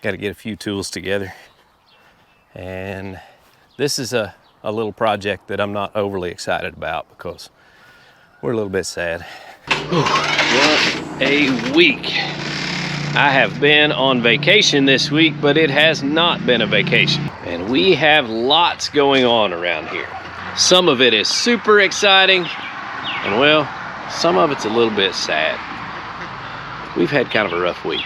Got to get a few tools together. And this is a little project that I'm not overly excited about because we're a little bit sad. What a week. I have been on vacation this week, but it has not been a vacation. And we have lots going on around here. Some of it is super exciting, and well, some of it's a little bit sad. We've had kind of a rough week.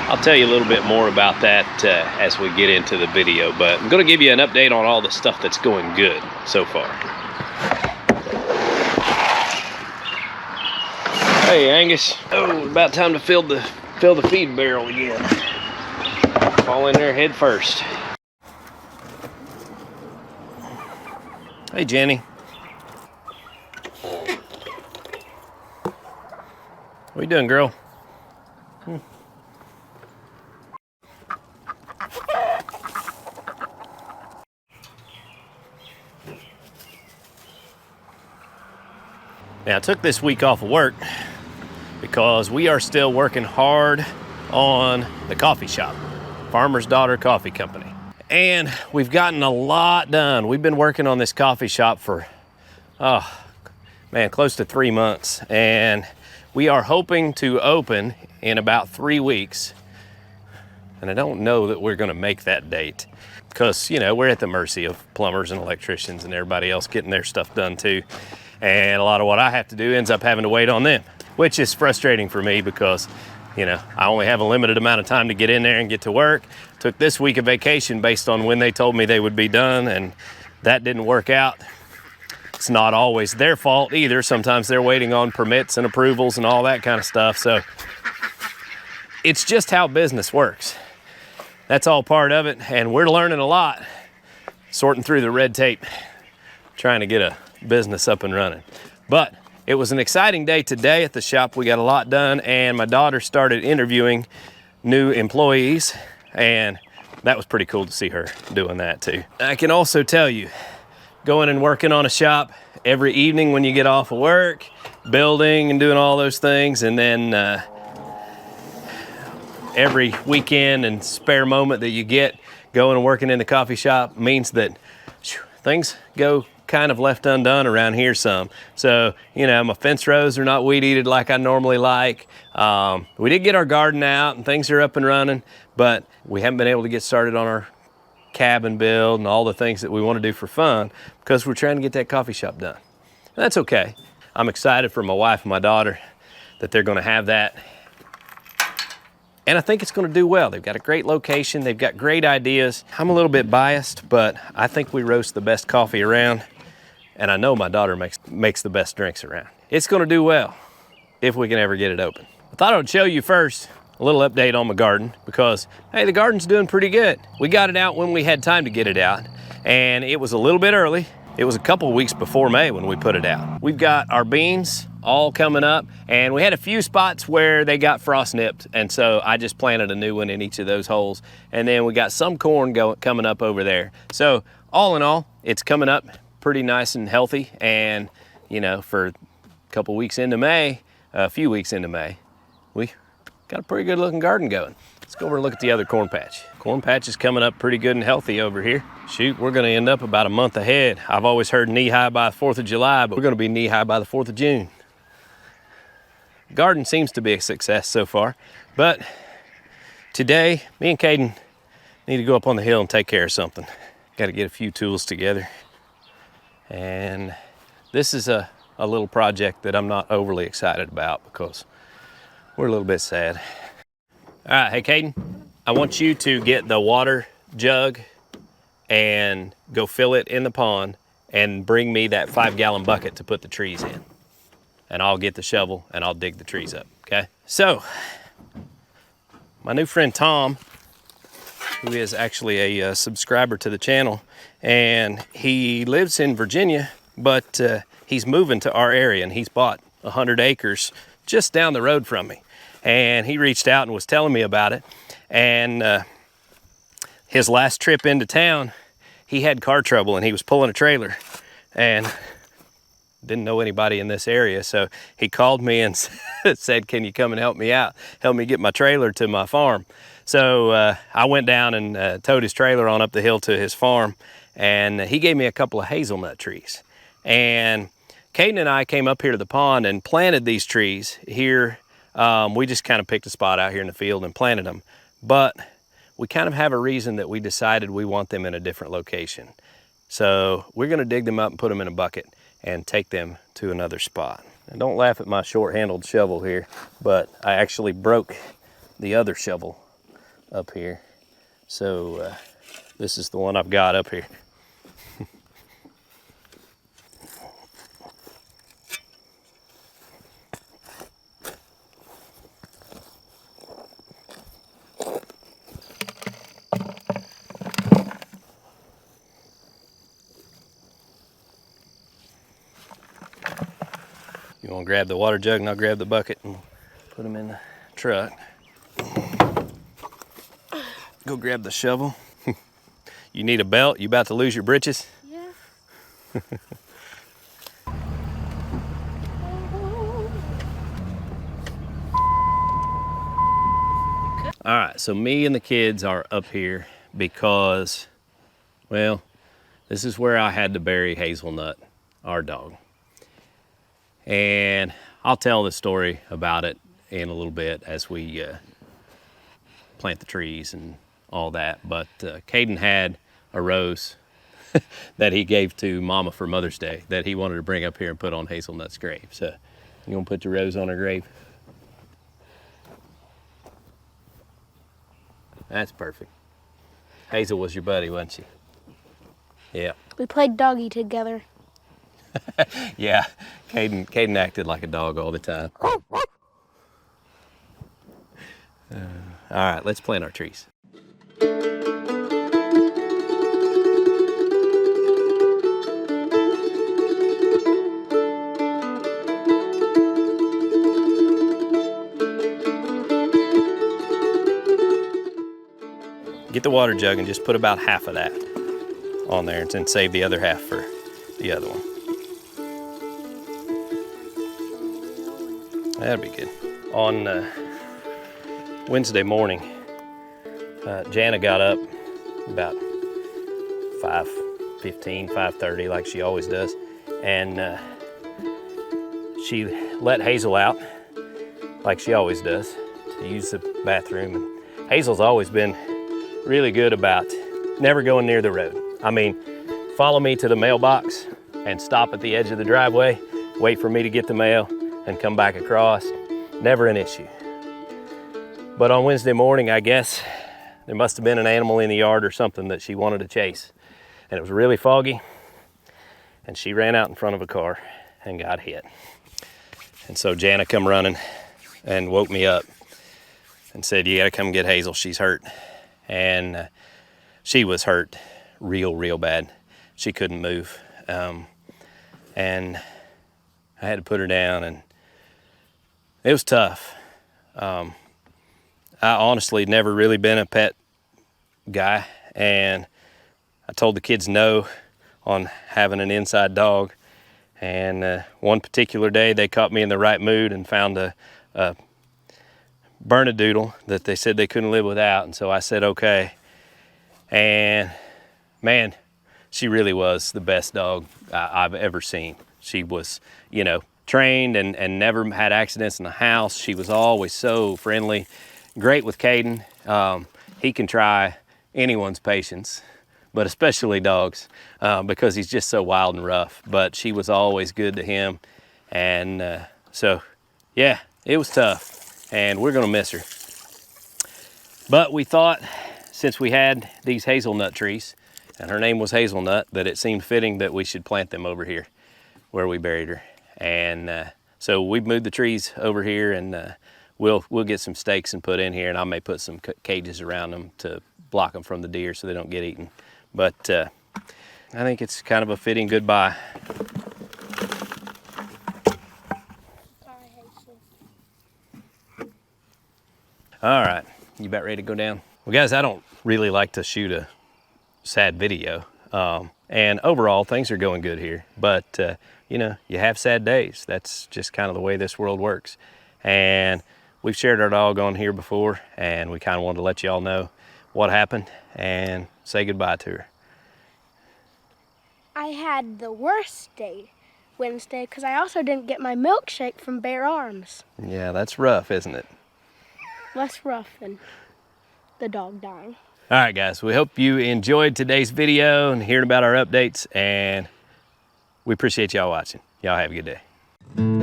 I'll tell you a little bit more about that as we get into the video, but I'm gonna give you an update on all the stuff that's going good so far. Hey Angus, oh, about time to fill the feed barrel again. Fall in there head first. Hey Jenny. What you doing, girl? Now I took this week off of work because we are still working hard on the coffee shop, Farmer's Daughter Coffee Company. And we've gotten a lot done. We've been working on this coffee shop for, oh man, close to 3 months. And we are hoping to open in about 3 weeks. And I don't know that we're gonna make that date because, you know, we're at the mercy of plumbers and electricians and everybody else getting their stuff done too. And a lot of what I have to do ends up having to wait on them, which is frustrating for me because, you know, I only have a limited amount of time to get in there and get to work. Took this week of vacation based on when they told me they would be done, and that didn't work out. It's not always their fault either. Sometimes they're waiting on permits and approvals and all that kind of stuff. So it's just how business works. That's all part of it, and we're learning a lot, sorting through the red tape, trying to get a business up and running. But it was an exciting day today at the shop. We got a lot done, and my daughter started interviewing new employees, and that was pretty cool to see her doing that too. I can also tell you, going and working on a shop every evening when you get off of work, building and doing all those things, and then every weekend and spare moment that you get going and working in the coffee shop means that things go kind of left undone around here some. So, you know, my fence rows are not weed eated like I normally like. We did get our garden out and things are up and running, but we haven't been able to get started on our cabin build and all the things that we want to do for fun because we're trying to get that coffee shop done. And that's okay. I'm excited for my wife and my daughter that they're going to have that. And I think it's going to do well. They've got a great location. They've got great ideas. I'm a little bit biased, but I think we roast the best coffee around. And I know my daughter makes the best drinks around. It's gonna do well if we can ever get it open. I thought I would show you first a little update on my garden because, hey, the garden's doing pretty good. We got it out when we had time to get it out, and it was a little bit early. It was a couple weeks before May when we put it out. We've got our beans all coming up, and we had a few spots where they got frost nipped, and so I just planted a new one in each of those holes. And then we got some corn coming up over there. So all in all, it's coming up pretty nice and healthy, and you know, for a couple weeks into May, a few weeks into May, we got a pretty good looking garden going. Let's go over and look at the other corn patch. Corn patch is coming up pretty good and healthy over here. Shoot, we're gonna end up about a month ahead. I've always heard knee-high by the 4th of July, but we're gonna be knee-high by the 4th of June. Garden seems to be a success so far, but today, me and Caden need to go up on the hill and take care of something. Got to get a few tools together. And this is a little project that I'm not overly excited about because we're a little bit sad. All right, hey Caden, I want you to get the water jug and go fill it in the pond and bring me that 5-gallon bucket to put the trees in. And I'll get the shovel and I'll dig the trees up, okay? So, my new friend Tom, who is actually a subscriber to the channel, and he lives in Virginia, but he's moving to our area, and he's bought 100 acres just down the road from me. And he reached out and was telling me about it. And his last trip into town, he had car trouble and he was pulling a trailer and didn't know anybody in this area. So he called me and said, can you come and help me out? Help me get my trailer to my farm. So I went down and towed his trailer on up the hill to his farm, and he gave me a couple of hazelnut trees. And Caden and I came up here to the pond and planted these trees here. We just kind of picked a spot out here in the field and planted them. But we kind of have a reason that we decided we want them in a different location. So we're gonna dig them up and put them in a bucket and take them to another spot. And don't laugh at my short-handled shovel here, but I actually broke the other shovel up here. So this is the one I've got up here. You want to grab the water jug and I'll grab the bucket and put them in the truck. Go grab the shovel. You need a belt? You about to lose your britches? Yeah. All right, so me and the kids are up here because, well, this is where I had to bury Hazelnut, our dog. And I'll tell the story about it in a little bit as we plant the trees and all that. But Caden had a rose that he gave to Mama for Mother's Day that he wanted to bring up here and put on Hazelnut's grave. So you gonna put your rose on her grave? That's perfect. Hazel was your buddy, wasn't she? Yeah. We played doggy together. Yeah, Caden acted like a dog all the time. All right, let's plant our trees. Get the water jug and just put about half of that on there and then save the other half for the other one. That'd be good. On Wednesday morning, Jana got up about 5:15, 5:30, like she always does, and she let Hazel out, like she always does, to use the bathroom. And Hazel's always been really good about never going near the road. I mean, follow me to the mailbox and stop at the edge of the driveway, wait for me to get the mail, and come back across. Never an issue. But on Wednesday morning, I guess there must have been an animal in the yard or something that she wanted to chase. And it was really foggy, and she ran out in front of a car and got hit. And so Jana come running and woke me up and said, "You gotta come get Hazel, she's hurt." And she was hurt real bad. She couldn't move. And I had to put her down, and it was tough. I honestly never really been a pet guy, and I told the kids no on having an inside dog. And one particular day they caught me in the right mood and found a Bernedoodle that they said they couldn't live without, and so I said okay. And man, she really was the best dog I've ever seen. She was, you know, trained and never had accidents in the house. She was always so friendly, great with Caden. He can try anyone's patience, but especially dogs, because he's just so wild and rough. But she was always good to him. And so, yeah, it was tough, and we're gonna miss her. But we thought, since we had these hazelnut trees, and her name was Hazelnut, that it seemed fitting that we should plant them over here where we buried her. And so we've moved the trees over here, and we'll get some stakes and put in here, and I may put some cages around them to block them from the deer so they don't get eaten. But I think it's kind of a fitting goodbye. All right, you about ready to go down? Well, guys, I don't really like to shoot a sad video. And overall, things are going good here. But, you know, you have sad days. That's just kind of the way this world works. And we've shared our dog on here before, and we kind of wanted to let y'all know what happened and say goodbye to her. I had the worst day Wednesday because I also didn't get my milkshake from Bear Arms. Yeah, that's rough, isn't it? Less rough than the dog dying. All right, guys, we hope you enjoyed today's video and hearing about our updates, and we appreciate y'all watching. Y'all have a good day.